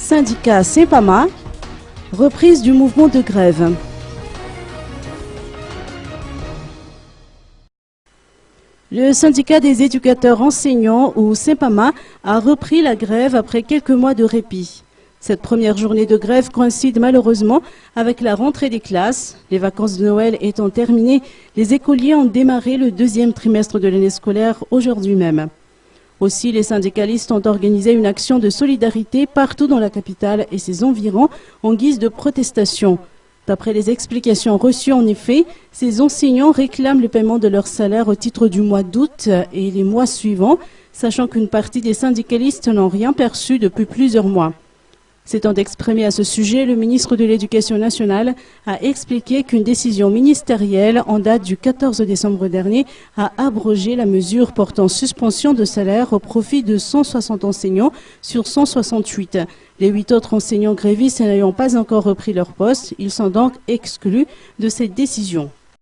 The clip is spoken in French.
syndicat SEPAMA, reprise du mouvement de grève. Le syndicat des éducateurs enseignants, ou SEPAMA, a repris la grève après quelques mois de répit. Cette première journée de grève coïncide malheureusement avec la rentrée des classes. Les vacances de Noël étant terminées, les écoliers ont démarré le deuxième trimestre de l'année scolaire aujourd'hui même. Aussi, les syndicalistes ont organisé une action de solidarité partout dans la capitale et ses environs en guise de protestation. D'après les explications reçues, en effet, ces enseignants réclament le paiement de leur salaire au titre du mois d'août et les mois suivants, sachant qu'une partie des syndicalistes n'ont rien perçu depuis plusieurs mois. S'étant exprimé à ce sujet, le ministre de l'Éducation nationale a expliqué qu'une décision ministérielle en date du 14 décembre dernier a abrogé la mesure portant suspension de salaire au profit de 160 enseignants sur 168. Les 8 autres enseignants grévistes n'ayant pas encore repris leur poste, ils sont donc exclus de cette décision.